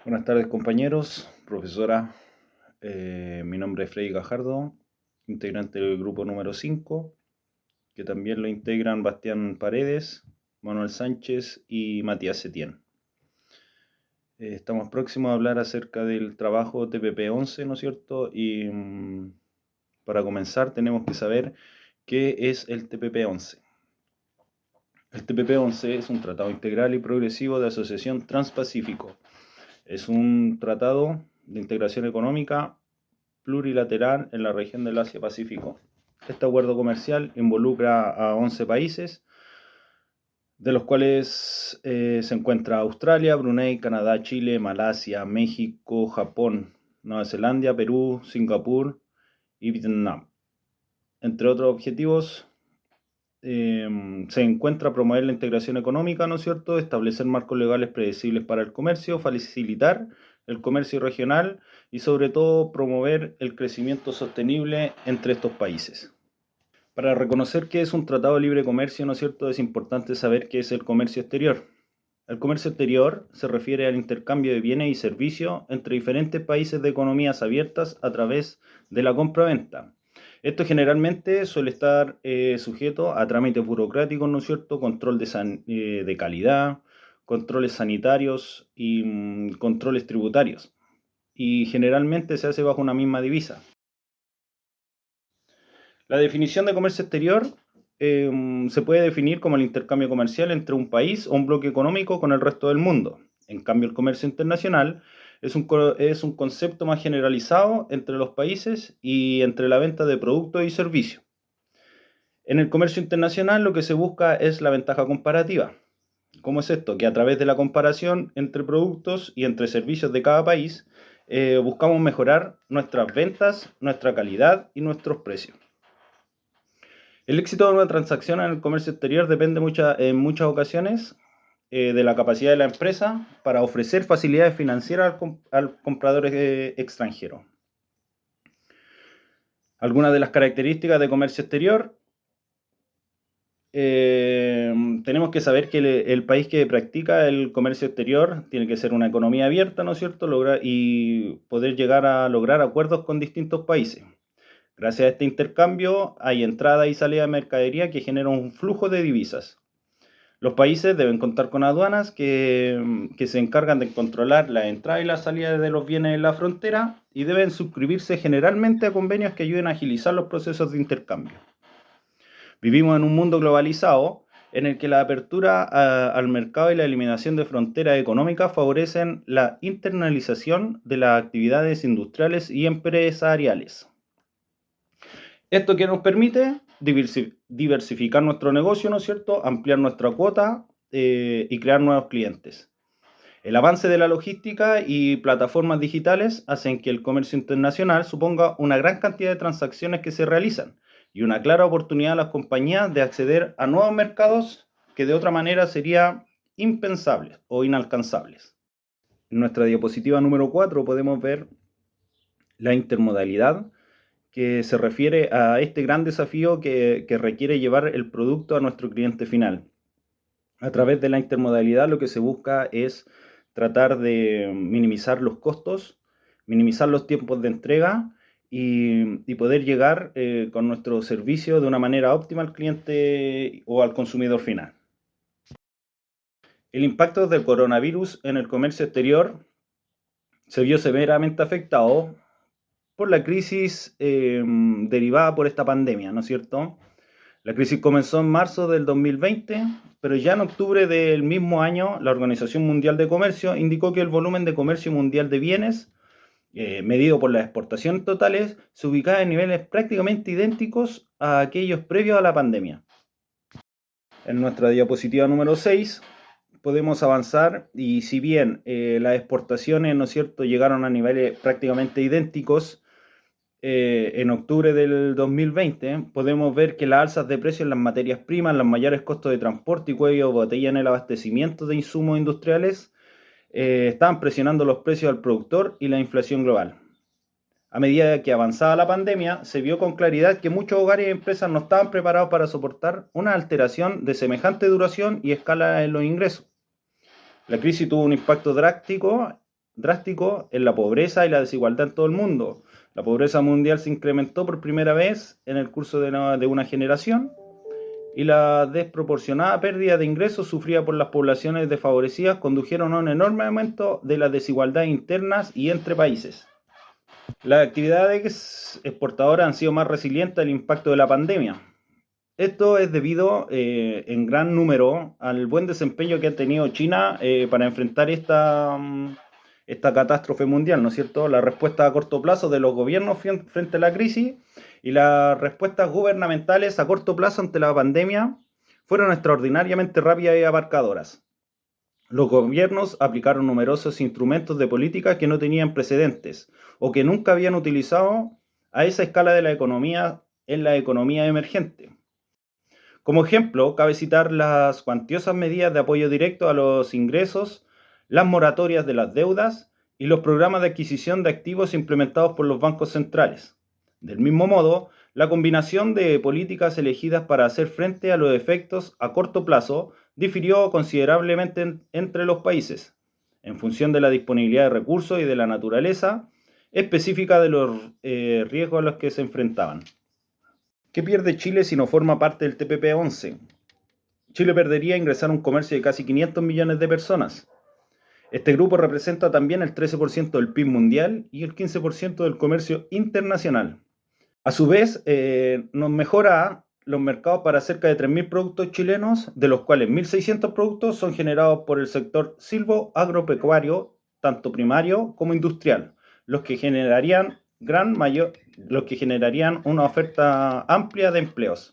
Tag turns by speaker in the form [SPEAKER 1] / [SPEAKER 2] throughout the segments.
[SPEAKER 1] Buenas tardes compañeros, profesora. Mi nombre es Freddy Gajardo, integrante del grupo número 5, que también lo integran Bastián Paredes, Manuel Sánchez y Matías Setién. Estamos próximos a hablar acerca del trabajo TPP-11, ¿no es cierto? Y para comenzar tenemos que saber qué es el TPP-11. El TPP-11 es un tratado integral y progresivo de asociación transpacífico. Es un tratado de integración económica plurilateral en la región del Asia-Pacífico. Este acuerdo comercial involucra a 11 países, de los cuales se encuentra Australia, Brunei, Canadá, Chile, Malasia, México, Japón, Nueva Zelanda, Perú, Singapur y Vietnam. Entre otros objetivos, se encuentra promover la integración económica, ¿no es cierto?, establecer marcos legales predecibles para el comercio, facilitar el comercio regional y sobre todo promover el crecimiento sostenible entre estos países. Para reconocer qué es un tratado de libre comercio, ¿no es cierto?, es importante saber qué es el comercio exterior. El comercio exterior se refiere al intercambio de bienes y servicios entre diferentes países de economías abiertas a través de la compra-venta. Esto generalmente suele estar sujeto a trámites burocráticos, ¿no es cierto?, control de calidad, controles sanitarios y controles tributarios. Y generalmente se hace bajo una misma divisa. La definición de comercio exterior se puede definir como el intercambio comercial entre un país o un bloque económico con el resto del mundo. En cambio, el comercio internacional es un concepto más generalizado entre los países y entre la venta de productos y servicios. En el comercio internacional lo que se busca es la ventaja comparativa. ¿Cómo es esto? Que a través de la comparación entre productos y entre servicios de cada país, buscamos mejorar nuestras ventas, nuestra calidad y nuestros precios. El éxito de una transacción en el comercio exterior depende en muchas ocasiones de la capacidad de la empresa para ofrecer facilidades financieras al comprador extranjero. Algunas de las características de comercio exterior. Tenemos que saber que el país que practica el comercio exterior tiene que ser una economía abierta, ¿no es cierto?, y poder llegar a lograr acuerdos con distintos países. Gracias a este intercambio hay entrada y salida de mercadería que genera un flujo de divisas. Los países deben contar con aduanas que se encargan de controlar la entrada y la salida de los bienes en la frontera y deben suscribirse generalmente a convenios que ayuden a agilizar los procesos de intercambio. Vivimos en un mundo globalizado en el que la apertura al mercado y la eliminación de fronteras económicas favorecen la internalización de las actividades industriales y empresariales. ¿Esto qué nos permite? Diversificar nuestro negocio, ¿no es cierto?, ampliar nuestra cuota y crear nuevos clientes. El avance de la logística y plataformas digitales hacen que el comercio internacional suponga una gran cantidad de transacciones que se realizan y una clara oportunidad a las compañías de acceder a nuevos mercados que de otra manera serían impensables o inalcanzables. En nuestra diapositiva número 4 podemos ver la intermodalidad, que se refiere a este gran desafío que requiere llevar el producto a nuestro cliente final. A través de la intermodalidad lo que se busca es tratar de minimizar los costos, minimizar los tiempos de entrega y poder llegar con nuestro servicio de una manera óptima al cliente o al consumidor final. El impacto del coronavirus en el comercio exterior se vio severamente afectado por la crisis derivada por esta pandemia, ¿no es cierto? La crisis comenzó en marzo del 2020, pero ya en octubre del mismo año la Organización Mundial de Comercio indicó que el volumen de comercio mundial de bienes, medido por las exportaciones totales, se ubicaba en niveles prácticamente idénticos a aquellos previos a la pandemia. En nuestra diapositiva número 6 podemos avanzar y si bien las exportaciones, ¿no es cierto?, llegaron a niveles prácticamente idénticos, en octubre del 2020 podemos ver que las alzas de precios en las materias primas, los mayores costos de transporte y cuello de botella en el abastecimiento de insumos industriales estaban presionando los precios al productor y la inflación global. A medida que avanzaba la pandemia, se vio con claridad que muchos hogares y empresas no estaban preparados para soportar una alteración de semejante duración y escala en los ingresos. La crisis tuvo un impacto drástico drástico en la pobreza y la desigualdad en todo el mundo. La pobreza mundial se incrementó por primera vez en el curso de una generación y la desproporcionada pérdida de ingresos sufrida por las poblaciones desfavorecidas condujeron a un enorme aumento de las desigualdades internas y entre países. Las actividades exportadoras han sido más resilientes al impacto de la pandemia. Esto es debido en gran número al buen desempeño que ha tenido China para enfrentar esta catástrofe mundial, ¿no es cierto? La respuesta a corto plazo de los gobiernos frente a la crisis y las respuestas gubernamentales a corto plazo ante la pandemia fueron extraordinariamente rápidas y abarcadoras. Los gobiernos aplicaron numerosos instrumentos de política que no tenían precedentes o que nunca habían utilizado a esa escala de la economía en la economía emergente. Como ejemplo, cabe citar las cuantiosas medidas de apoyo directo a los ingresos, las moratorias de las deudas y los programas de adquisición de activos implementados por los bancos centrales. Del mismo modo, la combinación de políticas elegidas para hacer frente a los efectos a corto plazo difirió considerablemente entre los países, en función de la disponibilidad de recursos y de la naturaleza específica de los riesgos a los que se enfrentaban. ¿Qué pierde Chile si no forma parte del TPP-11? Chile perdería ingresar a un comercio de casi 500 millones de personas. Este grupo representa también el 13% del PIB mundial y el 15% del comercio internacional. A su vez, nos mejora los mercados para cerca de 3.000 productos chilenos, de los cuales 1.600 productos son generados por el sector silvo-agropecuario, tanto primario como industrial, los que generarían una oferta amplia de empleos.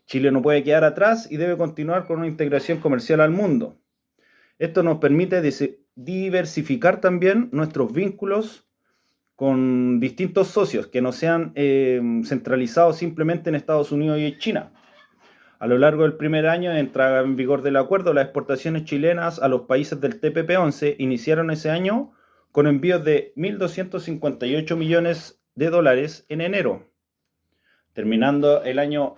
[SPEAKER 1] Chile no puede quedar atrás y debe continuar con una integración comercial al mundo. Esto nos permite diversificar también nuestros vínculos con distintos socios que no sean centralizados simplemente en Estados Unidos y China. A lo largo del primer año de entrada en vigor del acuerdo, las exportaciones chilenas a los países del TPP-11 iniciaron ese año con envíos de $1.258 millones en enero, terminando el año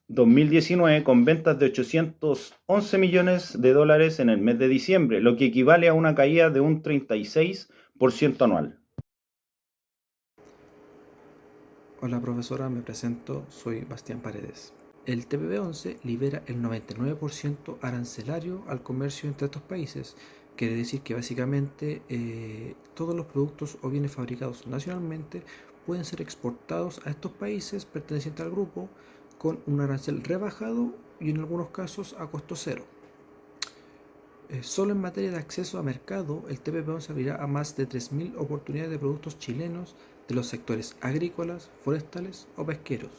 [SPEAKER 1] 2019 con ventas de $811 millones en el mes de diciembre, lo que equivale a una caída de un 36% anual.
[SPEAKER 2] Hola profesora, me presento, soy Bastián Paredes. El TPP-11 libera el 99% arancelario al comercio entre estos países. Quiere decir que básicamente todos los productos o bienes fabricados nacionalmente pueden ser exportados a estos países pertenecientes al grupo con un arancel rebajado y en algunos casos a costo cero. Solo en materia de acceso a mercado, el TPP-11 abrirá a más de 3.000 oportunidades de productos chilenos de los sectores agrícolas, forestales o pesqueros,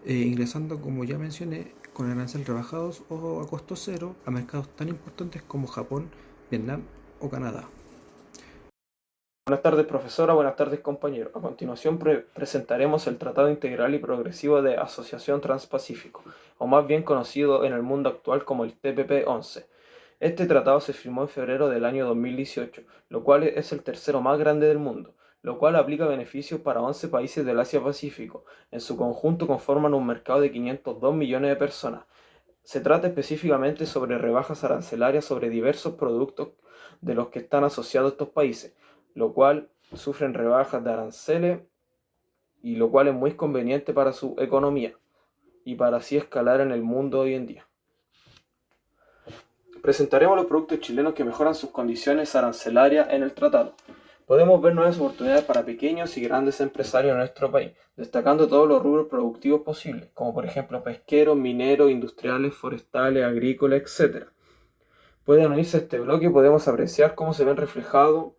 [SPEAKER 2] ingresando, como ya mencioné, con arancel rebajados o a costo cero a mercados tan importantes como Japón, Vietnam o Canadá.
[SPEAKER 3] Buenas tardes profesora, buenas tardes compañero. A continuación presentaremos el Tratado Integral y Progresivo de Asociación Transpacífico, o más bien conocido en el mundo actual como el TPP-11. Este tratado se firmó en febrero del año 2018, lo cual es el tercero más grande del mundo, lo cual aplica beneficios para 11 países del Asia-Pacífico. En su conjunto conforman un mercado de 502 millones de personas. Se trata específicamente sobre rebajas arancelarias sobre diversos productos de los que están asociados estos países, lo cual sufren rebajas de aranceles y lo cual es muy conveniente para su economía y para así escalar en el mundo hoy en día. Presentaremos los productos chilenos que mejoran sus condiciones arancelarias en el tratado. Podemos ver nuevas oportunidades para pequeños y grandes empresarios en nuestro país, destacando todos los rubros productivos posibles, como por ejemplo pesqueros, mineros, industriales, forestales, agrícolas, etc. Pueden unirse a este bloque y podemos apreciar cómo se ven reflejados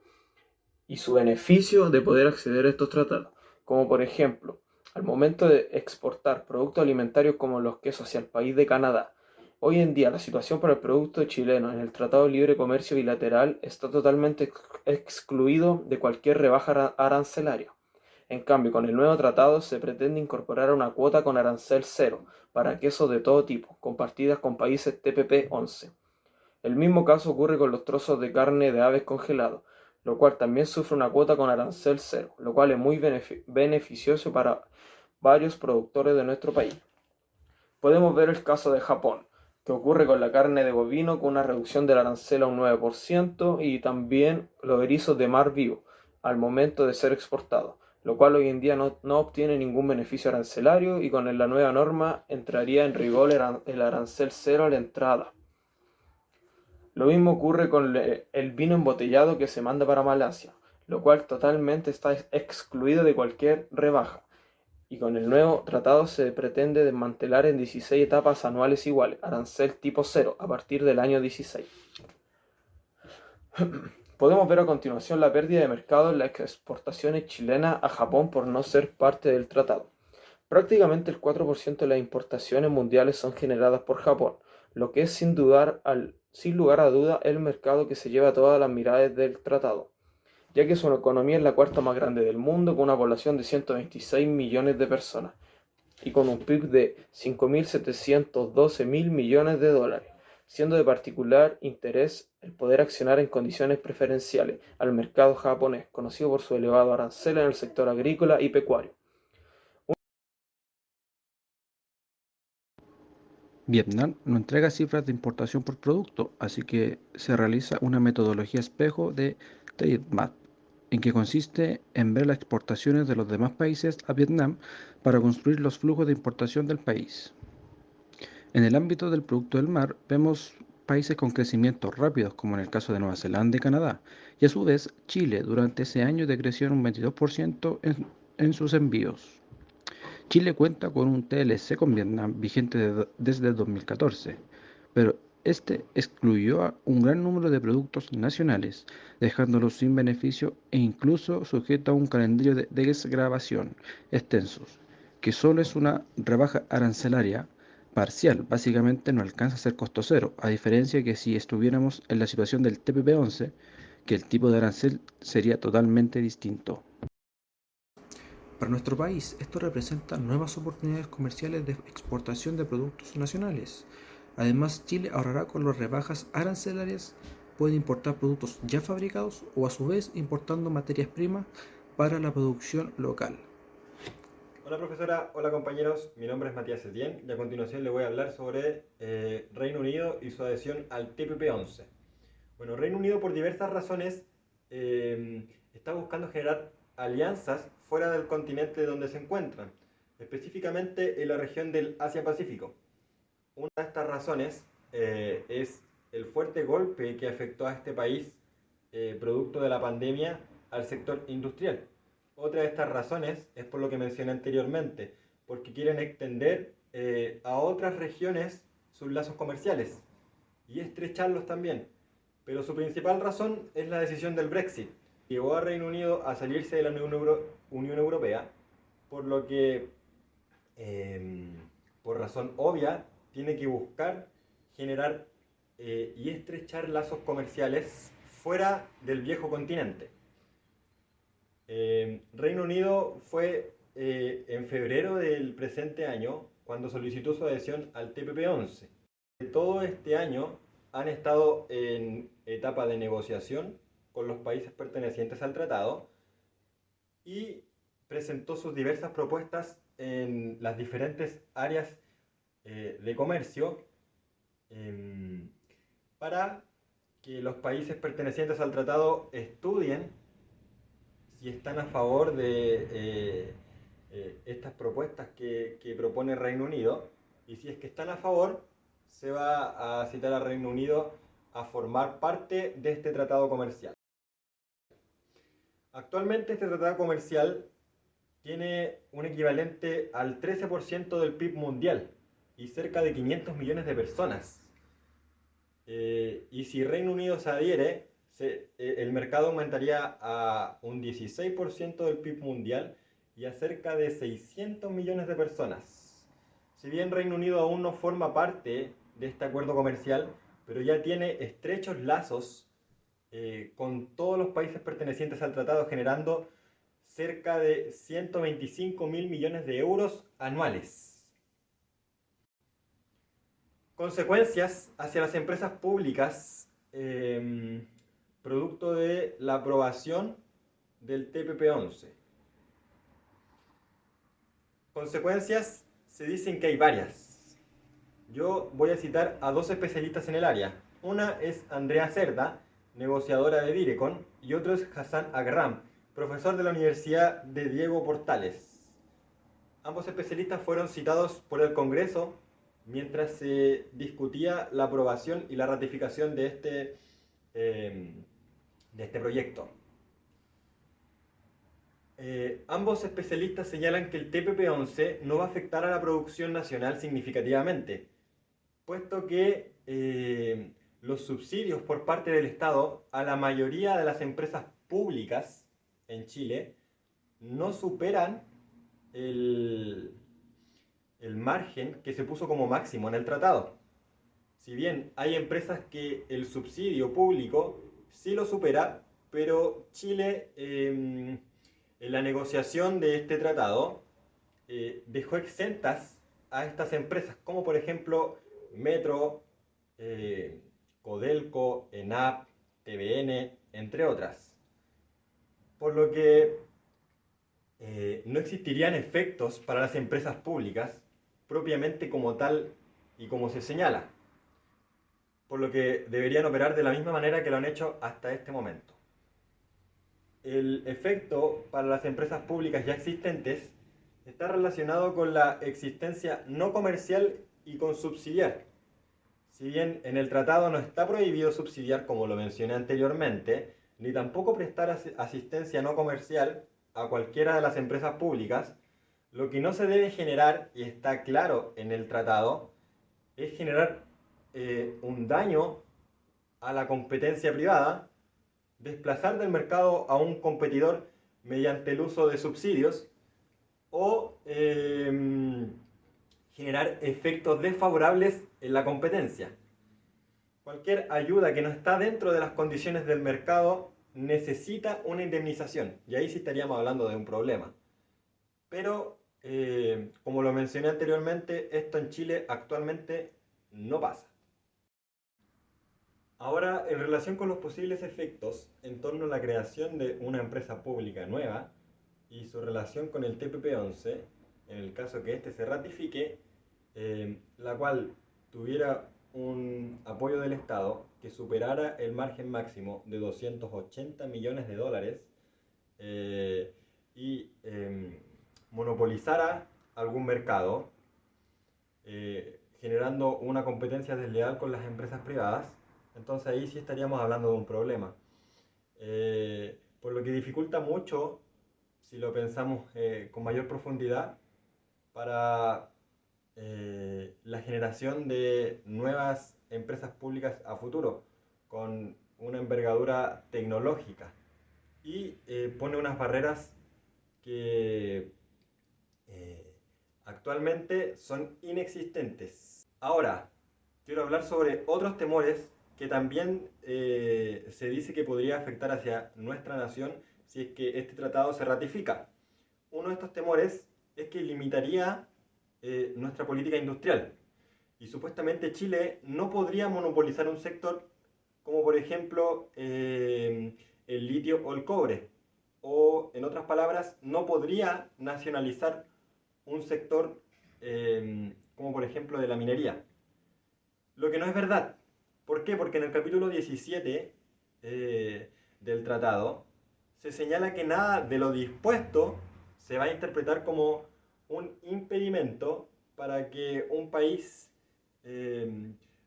[SPEAKER 3] y su beneficio de poder acceder a estos tratados, como por ejemplo, al momento de exportar productos alimentarios como los quesos hacia el país de Canadá. Hoy en día la situación para el producto chileno en el Tratado de Libre Comercio Bilateral está totalmente excluido de cualquier rebaja arancelaria. En cambio, con el nuevo tratado se pretende incorporar una cuota con arancel cero para quesos de todo tipo, compartidas con países TPP-11. El mismo caso ocurre con los trozos de carne de aves congelados, lo cual también sufre una cuota con arancel cero, lo cual es muy beneficioso para varios productores de nuestro país. Podemos ver el caso de Japón, que ocurre con la carne de bovino con una reducción del arancel a un 9% y también los erizos de mar vivo al momento de ser exportados, lo cual hoy en día no obtiene ningún beneficio arancelario y con la nueva norma entraría en rigor el arancel cero a la entrada. Lo mismo ocurre con el vino embotellado que se manda para Malasia, lo cual totalmente está excluido de cualquier rebaja. Y con el nuevo tratado se pretende desmantelar en 16 etapas anuales iguales, arancel tipo cero, a partir del año 16. Podemos ver a continuación la pérdida de mercado en las exportaciones chilenas a Japón por no ser parte del tratado. Prácticamente el 4% de las importaciones mundiales son generadas por Japón, lo que es sin lugar a duda el mercado que se lleva todas las miradas del tratado, ya que su economía es la cuarta más grande del mundo, con una población de 126 millones de personas y con un PIB de 5.712 mil millones de dólares, siendo de particular interés el poder accionar en condiciones preferenciales al mercado japonés, conocido por su elevado arancel en el sector agrícola y pecuario.
[SPEAKER 2] Vietnam no entrega cifras de importación por producto, así que se realiza una metodología espejo de TradeMap, en que consiste en ver las exportaciones de los demás países a Vietnam para construir los flujos de importación del país. En el ámbito del producto del mar, vemos países con crecimientos rápidos, como en el caso de Nueva Zelanda y Canadá, y a su vez Chile durante ese año decreció en un 22% en sus envíos. Chile cuenta con un TLC con Vietnam vigente desde 2014, pero este excluyó a un gran número de productos nacionales, dejándolos sin beneficio e incluso sujeto a un calendario de desgravación extensos, que solo es una rebaja arancelaria parcial, básicamente no alcanza a ser costo cero, a diferencia que si estuviéramos en la situación del TPP-11, que el tipo de arancel sería totalmente distinto. Para nuestro país, esto representa nuevas oportunidades comerciales de exportación de productos nacionales. Además, Chile ahorrará con las rebajas arancelarias, puede importar productos ya fabricados o a su vez importando materias primas para la producción local.
[SPEAKER 4] Hola profesora, hola compañeros, mi nombre es Matías Etienne y a continuación le voy a hablar sobre Reino Unido y su adhesión al TPP-11. Bueno, Reino Unido por diversas razones está buscando generar alianzas fuera del continente donde se encuentran, específicamente en la región del Asia-Pacífico. Una de estas razones es el fuerte golpe que afectó a este país producto de la pandemia al sector industrial. Otra de estas razones es por lo que mencioné anteriormente, porque quieren extender a otras regiones sus lazos comerciales y estrecharlos también. Pero su principal razón es la decisión del Brexit. Llevó a Reino Unido a salirse de la Unión Europea, por lo que, por razón obvia, tiene que buscar generar y estrechar lazos comerciales fuera del viejo continente. Reino Unido fue en febrero del presente año cuando solicitó su adhesión al TPP-11. Todo este año han estado en etapa de negociación con los países pertenecientes al tratado y presentó sus diversas propuestas en las diferentes áreas de comercio para que los países pertenecientes al tratado estudien si están a favor de estas propuestas que propone Reino Unido, y si es que están a favor, se va a citar a Reino Unido a formar parte de este tratado comercial. Actualmente este tratado comercial tiene un equivalente al 13% del PIB mundial y cerca de 500 millones de personas. Y si Reino Unido se adhiere, el mercado aumentaría a un 16% del PIB mundial y a cerca de 600 millones de personas. Si bien Reino Unido aún no forma parte de este acuerdo comercial, pero ya tiene estrechos lazos con todos los países pertenecientes al tratado, generando cerca de 125 mil millones de euros anuales. Consecuencias hacia las empresas públicas producto de la aprobación del TPP-11. Consecuencias, se dicen que hay varias. Yo voy a citar a dos especialistas en el área. Una es Andrea Cerda, negociadora de Direcon, y otro es Hassan Agram, profesor de la Universidad de Diego Portales. Ambos especialistas fueron citados por el Congreso mientras se discutía la aprobación y la ratificación de este proyecto. Ambos especialistas señalan que el TPP-11 no va a afectar a la producción nacional significativamente, puesto que los subsidios por parte del Estado a la mayoría de las empresas públicas en Chile no superan el margen que se puso como máximo en el tratado. Si bien hay empresas que el subsidio público sí lo supera, pero Chile en la negociación de este tratado dejó exentas a estas empresas, como por ejemplo Metro, Codelco, ENAP, TVN, entre otras. Por lo que no existirían efectos para las empresas públicas propiamente como tal y como se señala, por lo que deberían operar de la misma manera que lo han hecho hasta este momento. El efecto para las empresas públicas ya existentes está relacionado con la existencia no comercial y con subsidiar. Si bien en el tratado no está prohibido subsidiar, como lo mencioné anteriormente, ni tampoco prestar asistencia no comercial a cualquiera de las empresas públicas, lo que no se debe generar, y está claro en el tratado, es generar un daño a la competencia privada, desplazar del mercado a un competidor mediante el uso de subsidios o generar efectos desfavorables en la competencia. Cualquier ayuda que no está dentro de las condiciones del mercado necesita una indemnización, y ahí sí estaríamos hablando de un problema. Pero, como lo mencioné anteriormente, esto en Chile actualmente no pasa. Ahora, en relación con los posibles efectos en torno a la creación de una empresa pública nueva y su relación con el TPP-11, en el caso que éste se ratifique, la cual tuviera un apoyo del Estado que superara el margen máximo de 280 millones de dólares y monopolizara algún mercado, generando una competencia desleal con las empresas privadas, entonces ahí sí estaríamos hablando de un problema. Por lo que dificulta mucho, si lo pensamos con mayor profundidad, para la generación de nuevas empresas públicas a futuro, con una envergadura tecnológica, y pone unas barreras que actualmente son inexistentes. Ahora, quiero hablar sobre otros temores que también se dice que podría afectar hacia nuestra nación si es que este tratado se ratifica. Uno de estos temores es que limitaría nuestra política industrial, y supuestamente Chile no podría monopolizar un sector como por ejemplo el litio o el cobre, o en otras palabras, no podría nacionalizar un sector como por ejemplo de la minería. Lo que no es verdad. ¿Por qué? Porque en el capítulo 17 del tratado se señala que nada de lo dispuesto se va a interpretar como un impedimento para que un país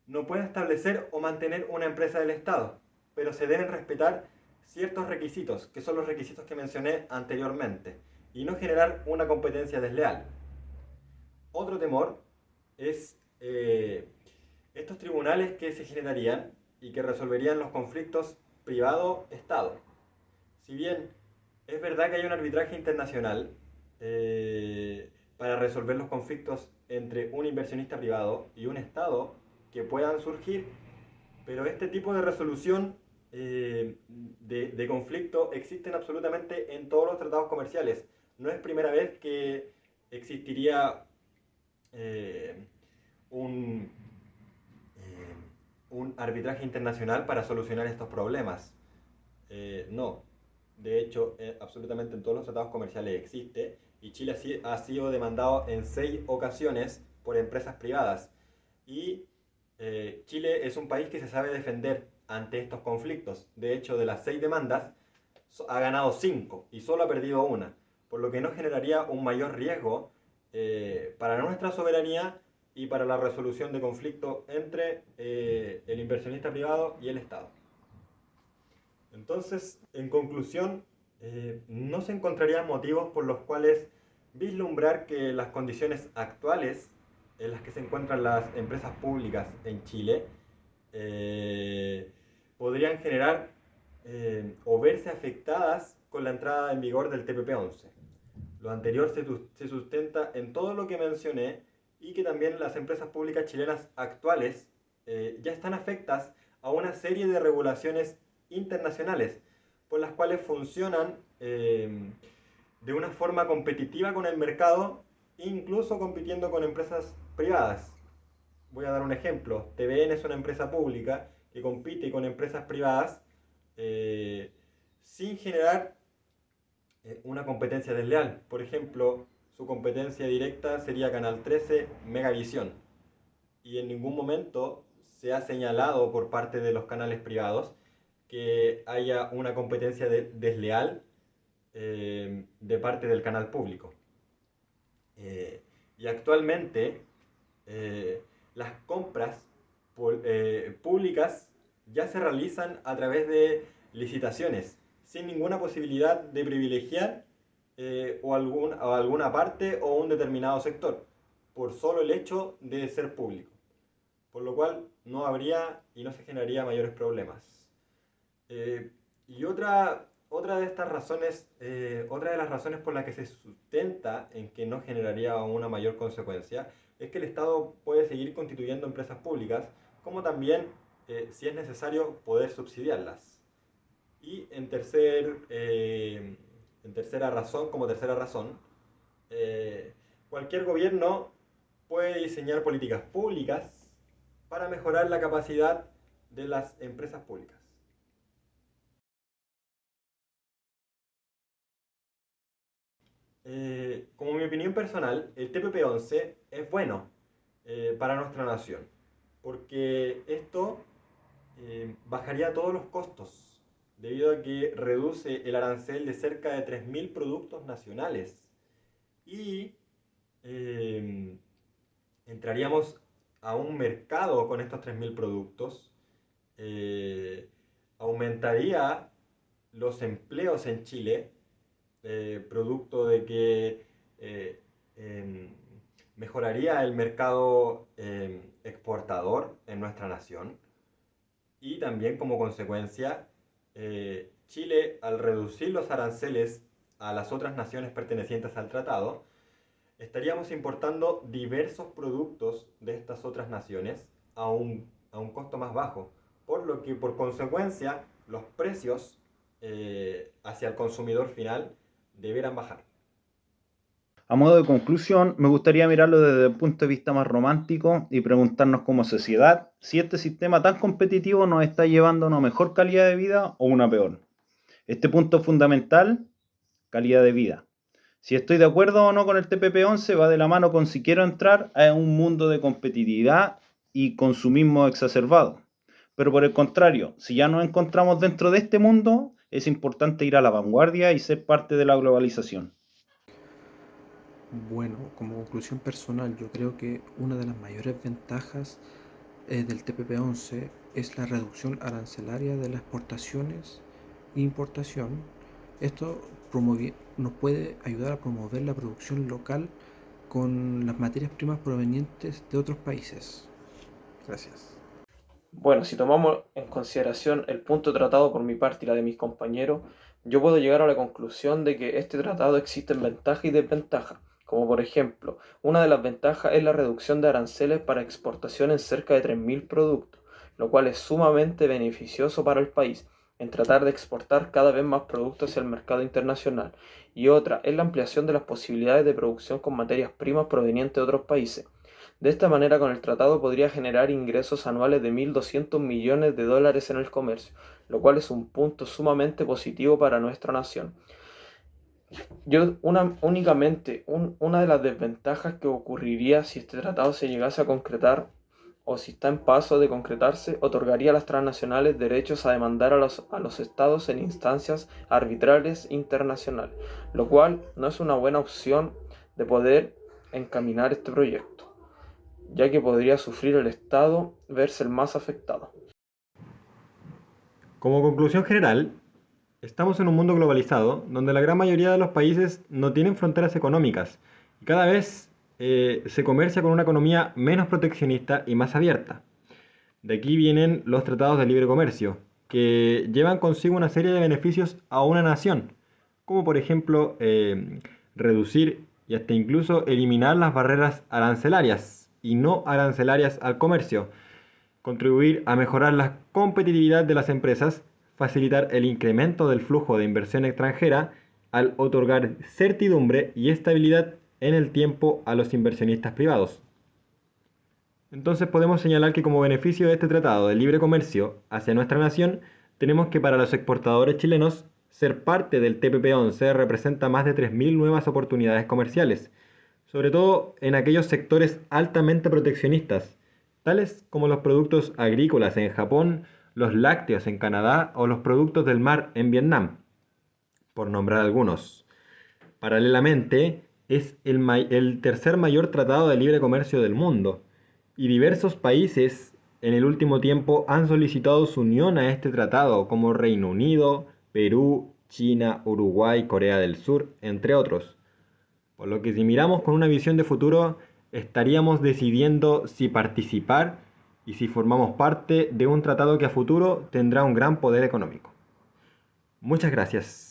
[SPEAKER 4] no pueda establecer o mantener una empresa del Estado, pero se deben respetar ciertos requisitos, que son los requisitos que mencioné anteriormente, y no generar una competencia desleal. Otro temor es estos tribunales que se generarían y que resolverían los conflictos privado-Estado. Si bien es verdad que hay un arbitraje internacional para resolver los conflictos entre un inversionista privado y un Estado que puedan surgir, pero este tipo de resolución de conflicto existen absolutamente en todos los tratados comerciales. No es primera vez que existiría un arbitraje internacional para solucionar estos problemas. No, de hecho, absolutamente en todos los tratados comerciales existe, y Chile ha sido demandado en 6 ocasiones por empresas privadas. y Chile es un país que se sabe defender ante estos conflictos. De hecho, de las 6 demandas, ha ganado 5 y solo ha perdido una, por lo que no generaría un mayor riesgo para nuestra soberanía y para la resolución de conflictos entre el inversionista privado y el Estado. Entonces, en conclusión, no se encontrarían motivos por los cuales vislumbrar que las condiciones actuales en las que se encuentran las empresas públicas en Chile podrían generar o verse afectadas con la entrada en vigor del TPP-11. Lo anterior se sustenta en todo lo que mencioné y que también las empresas públicas chilenas actuales ya están afectas a una serie de regulaciones internacionales por las cuales funcionan de una forma competitiva con el mercado, incluso compitiendo con empresas privadas. Voy a dar un ejemplo. TVN es una empresa pública que compite con empresas privadas sin generar una competencia desleal. Por ejemplo, su competencia directa sería Canal 13, Megavisión. Y en ningún momento se ha señalado por parte de los canales privados que haya una competencia desleal de parte del canal público. Y actualmente las compras públicas ya se realizan a través de licitaciones, sin ninguna posibilidad de privilegiar o alguna parte o un determinado sector, por solo el hecho de ser público. Por lo cual no habría y no se generaría mayores problemas. Y otra de estas razones, otra de las razones por las que se sustenta en que no generaría una mayor consecuencia, es que el Estado puede seguir constituyendo empresas públicas, como también, si es necesario, poder subsidiarlas. Y en tercera razón, cualquier gobierno puede diseñar políticas públicas para mejorar la capacidad de las empresas públicas. Como mi opinión personal, el TPP-11 es bueno para nuestra nación, porque esto bajaría todos los costos, debido a que reduce el arancel de cerca de 3.000 productos nacionales y entraríamos a un mercado con estos 3.000 productos, aumentaría los empleos en Chile, producto de que mejoraría el mercado exportador en nuestra nación y también como consecuencia Chile, al reducir los aranceles a las otras naciones pertenecientes al tratado, estaríamos importando diversos productos de estas otras naciones a un costo más bajo, por lo que por consecuencia los precios hacia el consumidor final deberán bajar.
[SPEAKER 1] A modo de conclusión, me gustaría mirarlo desde el punto de vista más romántico y preguntarnos como sociedad si este sistema tan competitivo nos está llevando a una mejor calidad de vida o una peor. Este punto fundamental, calidad de vida. Si estoy de acuerdo o no con el TPP-11 va de la mano con si quiero entrar a un mundo de competitividad y consumismo exacerbado. Pero por el contrario, si ya nos encontramos dentro de este mundo, es importante ir a la vanguardia y ser parte de la globalización.
[SPEAKER 2] Bueno, como conclusión personal, yo creo que una de las mayores ventajas del TPP-11 es la reducción arancelaria de las exportaciones e importación. Esto nos puede ayudar a promover la producción local con las materias primas provenientes de otros países. Gracias.
[SPEAKER 3] Bueno, si tomamos en consideración el punto tratado por mi parte y la de mis compañeros, yo puedo llegar a la conclusión de que este tratado existen ventajas y desventajas, como por ejemplo, una de las ventajas es la reducción de aranceles para exportación en cerca de 3.000 productos, lo cual es sumamente beneficioso para el país, en tratar de exportar cada vez más productos hacia el mercado internacional. Y otra es la ampliación de las posibilidades de producción con materias primas provenientes de otros países. De esta manera, con el tratado podría generar ingresos anuales de 1.200 millones de dólares en el comercio, lo cual es un punto sumamente positivo para nuestra nación. Una de las desventajas que ocurriría si este tratado se llegase a concretar o si está en paso de concretarse, otorgaría a las transnacionales derechos a demandar a los estados en instancias arbitrales internacionales, lo cual no es una buena opción de poder encaminar este proyecto, ya que podría sufrir el estado verse el más afectado.
[SPEAKER 4] Como conclusión general, estamos en un mundo globalizado donde la gran mayoría de los países no tienen fronteras económicas y cada vez se comercia con una economía menos proteccionista y más abierta. De aquí vienen los tratados de libre comercio, que llevan consigo una serie de beneficios a una nación, como por ejemplo reducir y hasta incluso eliminar las barreras arancelarias y no arancelarias al comercio, contribuir a mejorar la competitividad de las empresas, facilitar el incremento del flujo de inversión extranjera al otorgar certidumbre y estabilidad en el tiempo a los inversionistas privados. Entonces podemos señalar que como beneficio de este tratado de libre comercio hacia nuestra nación, tenemos que para los exportadores chilenos, ser parte del TPP-11 representa más de 3.000 nuevas oportunidades comerciales, sobre todo en aquellos sectores altamente proteccionistas, tales como los productos agrícolas en Japón, los lácteos en Canadá o los productos del mar en Vietnam, por nombrar algunos. Paralelamente, es el tercer mayor tratado de libre comercio del mundo, y diversos países en el último tiempo han solicitado su unión a este tratado, como Reino Unido, Perú, China, Uruguay, Corea del Sur, entre otros. Por lo que si miramos con una visión de futuro, estaríamos decidiendo si participar y si formamos parte de un tratado que a futuro tendrá un gran poder económico. Muchas gracias.